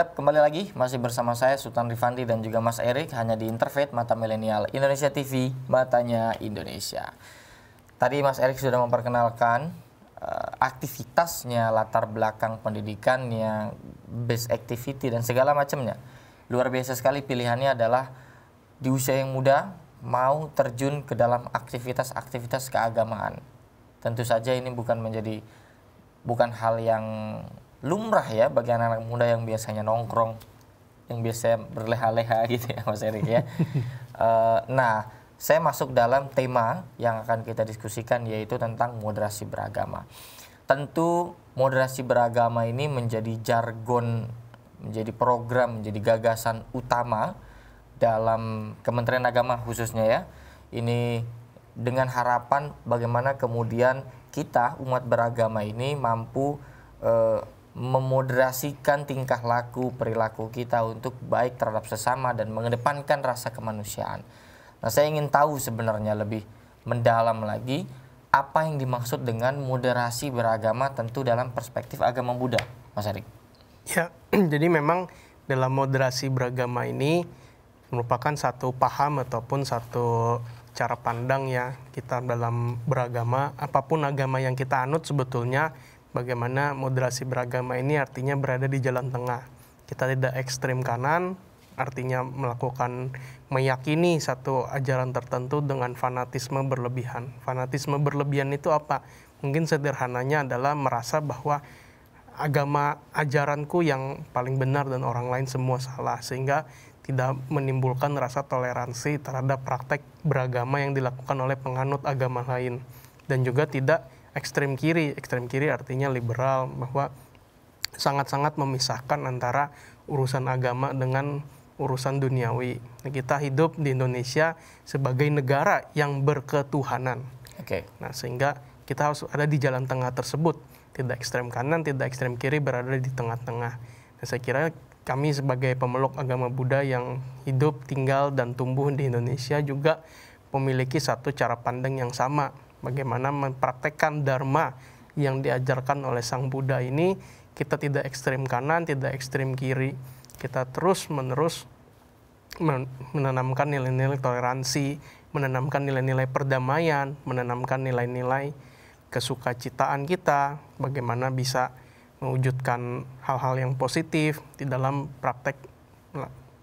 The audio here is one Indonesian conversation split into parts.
Yap, kembali lagi masih bersama saya Sultan Rifandi dan juga Mas Erik hanya di Interfaith Mata Milenial Indonesia TV, matanya Indonesia. Tadi Mas Erik sudah memperkenalkan aktivitasnya, latar belakang pendidikannya, base activity dan segala macamnya. Luar biasa sekali, pilihannya adalah di usia yang muda mau terjun ke dalam aktivitas-aktivitas keagamaan. Tentu saja ini bukan hal yang lumrah ya bagi anak-anak muda yang biasanya nongkrong, yang biasanya berleha-leha gitu ya Mas Erik ya. Nah, saya masuk dalam tema yang akan kita diskusikan, yaitu tentang moderasi beragama. Tentu moderasi beragama ini menjadi jargon, menjadi program, menjadi gagasan utama dalam Kementerian Agama khususnya ya. Ini dengan harapan bagaimana kemudian kita umat beragama ini mampu memoderasikan tingkah laku, perilaku kita untuk baik terhadap sesama dan mengedepankan rasa kemanusiaan. Nah, saya ingin tahu sebenarnya lebih mendalam lagi apa yang dimaksud dengan moderasi beragama, tentu dalam perspektif agama Buddha, Mas Erik. Ya, jadi memang dalam moderasi beragama ini merupakan satu paham ataupun satu cara pandang ya kita dalam beragama. Apapun agama yang kita anut sebetulnya, bagaimana moderasi beragama ini artinya berada di jalan tengah. Kita tidak ekstrem kanan, artinya meyakini satu ajaran tertentu dengan fanatisme berlebihan. Fanatisme berlebihan itu apa? Mungkin sederhananya adalah merasa bahwa agama ajaranku yang paling benar dan orang lain semua salah, sehingga tidak menimbulkan rasa toleransi terhadap praktek beragama yang dilakukan oleh penganut agama lain. Dan juga tidak ekstrem kiri artinya liberal, bahwa sangat-sangat memisahkan antara urusan agama dengan urusan duniawi. Kita hidup di Indonesia sebagai negara yang berketuhanan. Nah, sehingga kita harus ada di jalan tengah tersebut, tidak ekstrem kanan, tidak ekstrem kiri, berada di tengah-tengah. Nah, saya kira kami sebagai pemeluk agama Buddha yang hidup, tinggal, dan tumbuh di Indonesia juga memiliki satu cara pandang yang sama. Bagaimana mempraktekkan dharma yang diajarkan oleh Sang Buddha ini, kita tidak ekstrem kanan, tidak ekstrem kiri. Kita terus-menerus menanamkan nilai-nilai toleransi, menanamkan nilai-nilai perdamaian, menanamkan nilai-nilai kesukacitaan kita, bagaimana bisa mewujudkan hal-hal yang positif di dalam praktek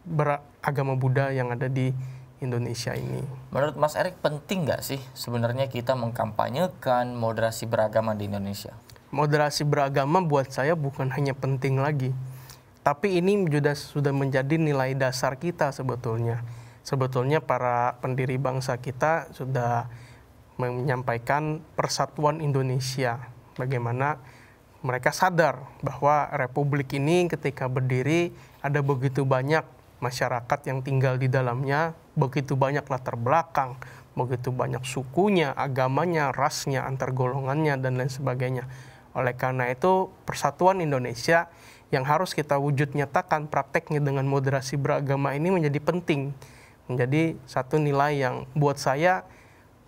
beragama Buddha yang ada di Indonesia ini. Menurut Mas Erik, penting nggak sih sebenarnya kita mengkampanyekan moderasi beragama di Indonesia? Moderasi beragama buat saya bukan hanya penting lagi, tapi ini sudah menjadi nilai dasar kita sebetulnya. Sebetulnya para pendiri bangsa kita sudah menyampaikan persatuan Indonesia. Bagaimana mereka sadar bahwa republik ini ketika berdiri ada begitu banyak masyarakat yang tinggal di dalamnya, begitu banyak latar belakang, begitu banyak sukunya, agamanya, rasnya, antar golongannya, dan lain sebagainya. Oleh karena itu, persatuan Indonesia yang harus kita wujud nyatakan prakteknya dengan moderasi beragama ini menjadi penting. Menjadi satu nilai yang buat saya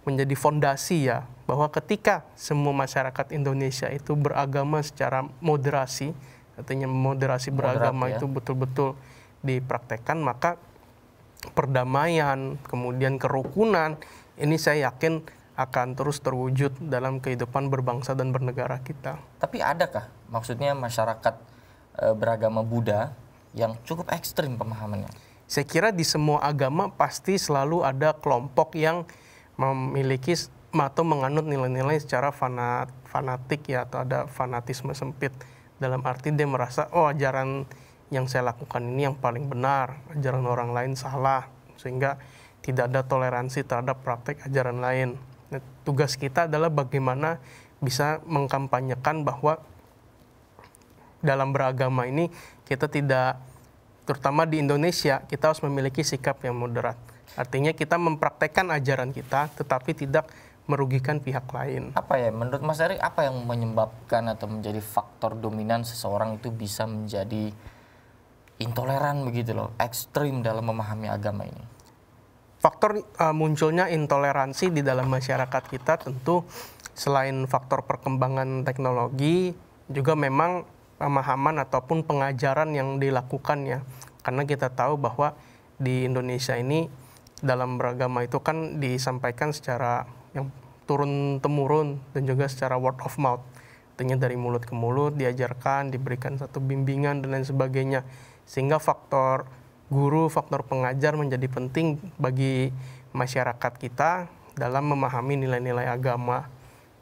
menjadi fondasi ya, bahwa ketika semua masyarakat Indonesia itu beragama secara moderasi, artinya moderasi beragama itu betul-betul dipraktekkan, maka perdamaian, kemudian kerukunan, ini saya yakin akan terus terwujud dalam kehidupan berbangsa dan bernegara kita. Tapi adakah maksudnya masyarakat beragama Buddha yang cukup ekstrim pemahamannya? Saya kira di semua agama pasti selalu ada kelompok yang memiliki atau menganut nilai-nilai secara fanatik ya, atau ada fanatisme sempit. Dalam arti dia merasa, oh ajaran yang saya lakukan ini yang paling benar, ajaran orang lain salah, sehingga tidak ada toleransi terhadap praktek ajaran lain. Nah, tugas kita adalah bagaimana bisa mengkampanyekan bahwa dalam beragama ini kita tidak, terutama di Indonesia, kita harus memiliki sikap yang moderat. Artinya kita mempraktekkan ajaran kita, tetapi tidak merugikan pihak lain. Apa ya, menurut Mas Erik, apa yang menyebabkan atau menjadi faktor dominan seseorang itu bisa menjadi intoleran begitu loh, ekstrim dalam memahami agama ini? Faktor munculnya intoleransi di dalam masyarakat kita tentu selain faktor perkembangan teknologi, juga memang pemahaman ataupun pengajaran yang dilakukannya. Karena kita tahu bahwa di Indonesia ini dalam beragama itu kan disampaikan secara yang turun-temurun dan juga secara word of mouth. Artinya dari mulut ke mulut diajarkan, diberikan satu bimbingan dan lain sebagainya. Sehingga faktor guru, faktor pengajar menjadi penting bagi masyarakat kita dalam memahami nilai-nilai agama.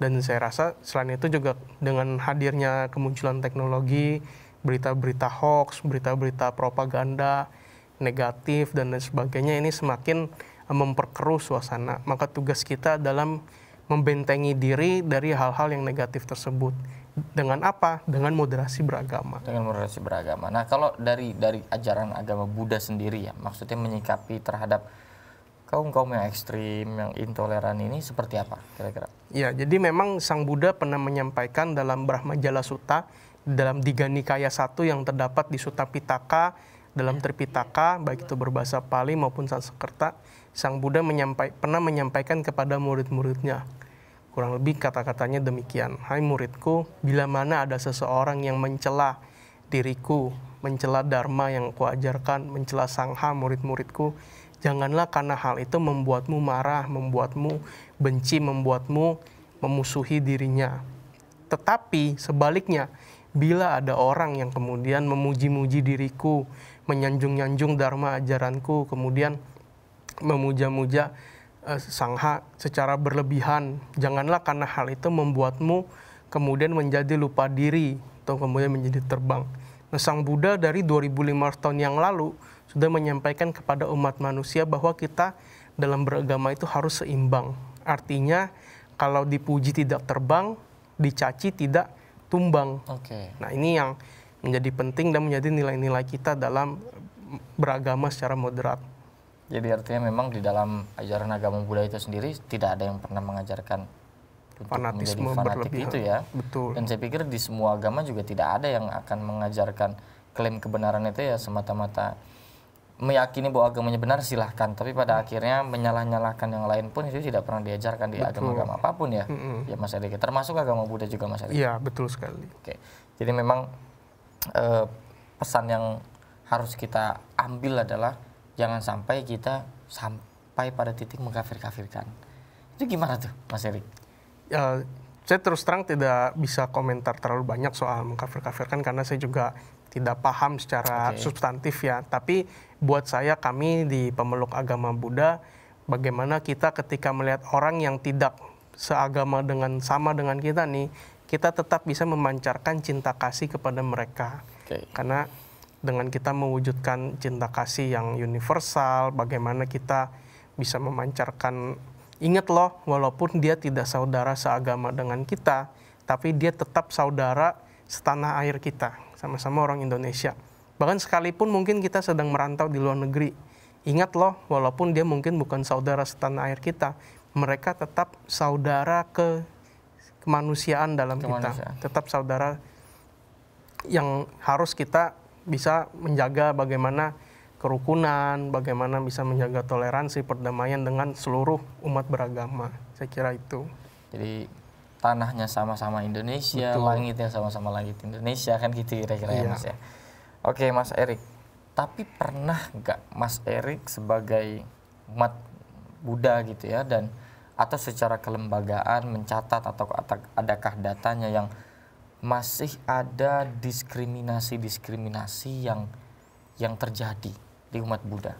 Dan saya rasa selain itu juga dengan hadirnya kemunculan teknologi, berita-berita hoax, berita-berita propaganda negatif dan lain sebagainya ini semakin memperkeruh suasana. Maka tugas kita dalam membentengi diri dari hal-hal yang negatif tersebut. Dengan apa? Dengan moderasi beragama. Dengan moderasi beragama. Nah, kalau dari ajaran agama Buddha sendiri ya, maksudnya menyikapi terhadap kaum-kaum yang ekstrim, yang intoleran ini seperti apa kira-kira? Ya, jadi memang Sang Buddha pernah menyampaikan dalam Brahmajala Sutta, dalam Digha Nikaya 1 yang terdapat di Sutta Pitaka, dalam Tripitaka, baik itu berbahasa Pali maupun Sanskerta, Sang Buddha pernah menyampaikan kepada murid-muridnya. Kurang lebih kata-katanya demikian, "Hai muridku, bila mana ada seseorang yang mencela diriku, mencela dharma yang kuajarkan, mencela sangha murid-muridku, janganlah karena hal itu membuatmu marah, membuatmu benci, membuatmu memusuhi dirinya. Tetapi sebaliknya, bila ada orang yang kemudian memuji-muji diriku, menyanjung-nyanjung dharma ajaranku, kemudian memuja-muja sangha secara berlebihan, janganlah karena hal itu membuatmu kemudian menjadi lupa diri atau kemudian menjadi terbang." Nah, Sang Buddha dari 2500 tahun yang lalu sudah menyampaikan kepada umat manusia bahwa kita dalam beragama itu harus seimbang. Artinya kalau dipuji tidak terbang, dicaci tidak tumbang. Nah, ini yang menjadi penting dan menjadi nilai-nilai kita dalam beragama secara moderat. Jadi artinya memang di dalam ajaran agama Buddha itu sendiri tidak ada yang pernah mengajarkan untuk fanatisme menjadi fanatik berlebihan. itu ya. Betul. Dan saya pikir di semua agama juga tidak ada yang akan mengajarkan klaim kebenaran itu ya semata-mata meyakini bahwa agamanya benar silahkan, tapi pada akhirnya menyalah-nyalahkan yang lain pun itu tidak pernah diajarkan di agama-agama apapun ya. Ya Mas Erik, termasuk agama Buddha juga Mas Erik. Iya, betul sekali. Oke. Jadi memang pesan yang harus kita ambil adalah jangan sampai kita sampai pada titik mengkafir-kafirkan. Itu gimana tuh Mas Erik? Ya, saya terus terang tidak bisa komentar terlalu banyak soal mengkafir-kafirkan karena saya juga tidak paham secara substantif ya. Tapi buat saya, kami di pemeluk agama Buddha, bagaimana kita ketika melihat orang yang tidak seagama sama dengan kita nih, kita tetap bisa memancarkan cinta kasih kepada mereka. Karena dengan kita mewujudkan cinta kasih yang universal, bagaimana kita bisa memancarkan, ingat loh, walaupun dia tidak saudara seagama dengan kita, tapi dia tetap saudara setanah air kita, sama-sama orang Indonesia. Bahkan sekalipun mungkin kita sedang merantau di luar negeri, ingat loh, walaupun dia mungkin bukan saudara setanah air kita, mereka tetap saudara kemanusiaan dalam kita, tetap saudara yang harus kita bisa menjaga bagaimana kerukunan, bagaimana bisa menjaga toleransi, perdamaian dengan seluruh umat beragama. Saya kira itu. Jadi tanahnya sama-sama Indonesia, langitnya sama-sama langit Indonesia, kan gitu kira-kira ya Mas ya. Oke Mas Erik, tapi pernah nggak Mas Erik sebagai umat Buddha gitu ya, dan atau secara kelembagaan mencatat atau adakah datanya yang masih ada diskriminasi yang terjadi di umat Buddha?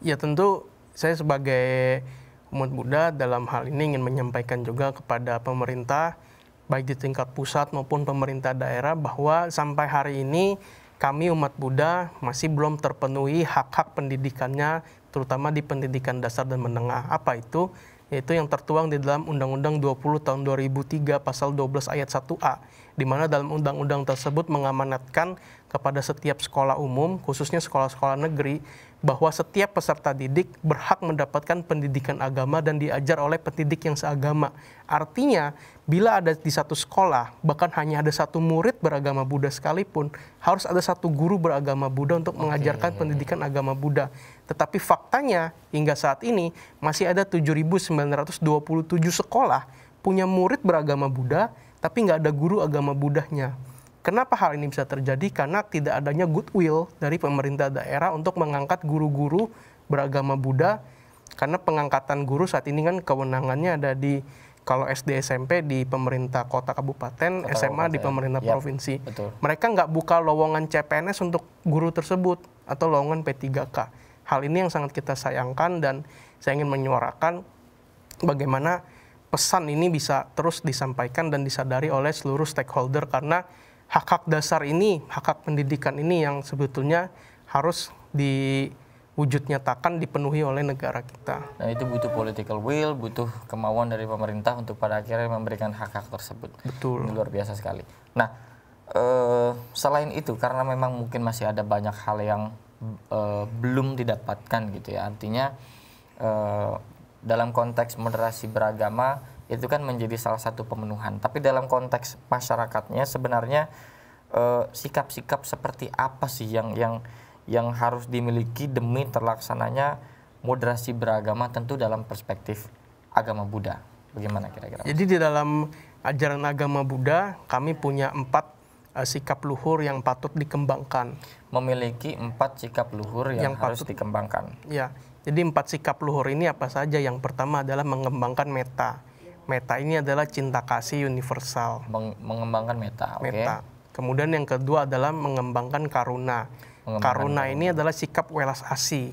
Ya tentu saya sebagai umat Buddha dalam hal ini ingin menyampaikan juga kepada pemerintah baik di tingkat pusat maupun pemerintah daerah bahwa sampai hari ini kami umat Buddha masih belum terpenuhi hak-hak pendidikannya, terutama di pendidikan dasar dan menengah. Apa itu? Yaitu yang tertuang di dalam Undang-Undang 20 tahun 2003 pasal 12 ayat 1A, di mana dalam undang-undang tersebut mengamanatkan kepada setiap sekolah umum, khususnya sekolah-sekolah negeri, bahwa setiap peserta didik berhak mendapatkan pendidikan agama dan diajar oleh pendidik yang seagama. Artinya, bila ada di satu sekolah, bahkan hanya ada satu murid beragama Buddha sekalipun, harus ada satu guru beragama Buddha untuk mengajarkan pendidikan agama Buddha. Tetapi faktanya, hingga saat ini, masih ada 7.927 sekolah punya murid beragama Buddha, tapi nggak ada guru agama Buddhanya. Kenapa hal ini bisa terjadi? Karena tidak adanya goodwill dari pemerintah daerah untuk mengangkat guru-guru beragama Buddha. Karena pengangkatan guru saat ini kan kewenangannya ada di, kalau SD SMP di pemerintah kota kabupaten, SMA di pemerintah provinsi. Betul. Mereka nggak buka lowongan CPNS untuk guru tersebut atau lowongan P3K. Hal ini yang sangat kita sayangkan, dan saya ingin menyuarakan bagaimana pesan ini bisa terus disampaikan dan disadari oleh seluruh stakeholder, karena hak-hak dasar ini, hak-hak pendidikan ini yang sebetulnya harus diwujud nyatakan, dipenuhi oleh negara kita. Dan itu butuh political will, butuh kemauan dari pemerintah untuk pada akhirnya memberikan hak-hak tersebut. Betul. Ini luar biasa sekali. Nah, selain itu, karena memang mungkin masih ada banyak hal yang belum didapatkan gitu ya. Artinya dalam konteks moderasi beragama itu kan menjadi salah satu pemenuhan. Tapi dalam konteks masyarakatnya sebenarnya sikap-sikap seperti apa sih yang harus dimiliki demi terlaksananya moderasi beragama, tentu dalam perspektif agama Buddha. Bagaimana kira-kira? Jadi di dalam ajaran agama Buddha kami punya 4 sikap luhur yang patut dikembangkan. Memiliki 4 sikap luhur yang harus dikembangkan. Ya, jadi 4 sikap luhur ini apa saja? Yang pertama adalah mengembangkan metta. Metta ini adalah cinta kasih universal. Mengembangkan metta. Metta. Kemudian yang kedua adalah mengembangkan karuna. Karuna ini adalah sikap welas asih.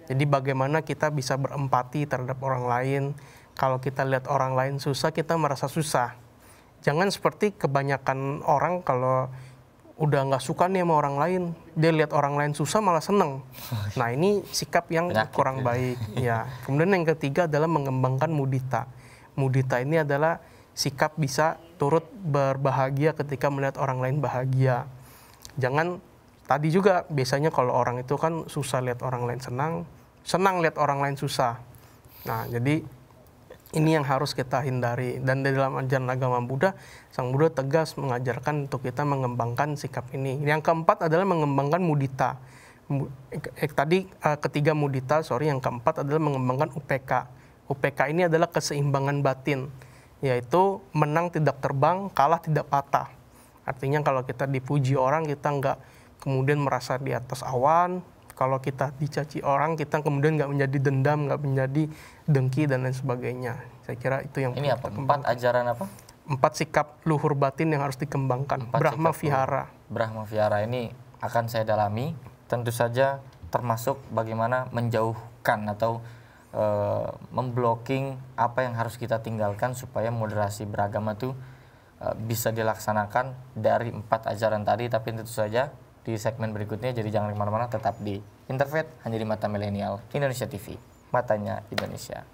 Jadi bagaimana kita bisa berempati terhadap orang lain. Kalau kita lihat orang lain susah, kita merasa susah. Jangan seperti kebanyakan orang kalau udah nggak suka nih sama orang lain, dia lihat orang lain susah malah seneng. Nah, ini sikap yang kurang baik. Ya. Kemudian yang ketiga adalah mengembangkan mudita. Mudita ini adalah sikap bisa turut berbahagia ketika melihat orang lain bahagia. Jangan, tadi juga biasanya kalau orang itu kan susah lihat orang lain senang, senang lihat orang lain susah. Nah, jadi ini yang harus kita hindari. Dan di dalam ajaran agama Buddha, Sang Buddha tegas mengajarkan untuk kita mengembangkan sikap ini. Yang keempat adalah mengembangkan mudita. Ketiga mudita, yang keempat adalah mengembangkan UPK. UPK ini adalah keseimbangan batin, yaitu menang tidak terbang, kalah tidak patah. Artinya kalau kita dipuji orang, kita nggak kemudian merasa di atas awan. Kalau kita dicaci orang, kita kemudian nggak menjadi dendam, nggak menjadi dengki, dan lain sebagainya. Saya kira itu yang ini apa? 4 ajaran apa? 4 sikap luhur batin yang harus dikembangkan. Brahma Vihara. Brahma Vihara ini akan saya dalami. Tentu saja termasuk bagaimana menjauhkan atau memblocking apa yang harus kita tinggalkan supaya moderasi beragama itu bisa dilaksanakan dari 4 ajaran tadi. Tapi tentu saja di segmen berikutnya, jadi jangan kemana-mana, tetap di Interfaith hanya di Mata Milenial Indonesia TV, matanya Indonesia.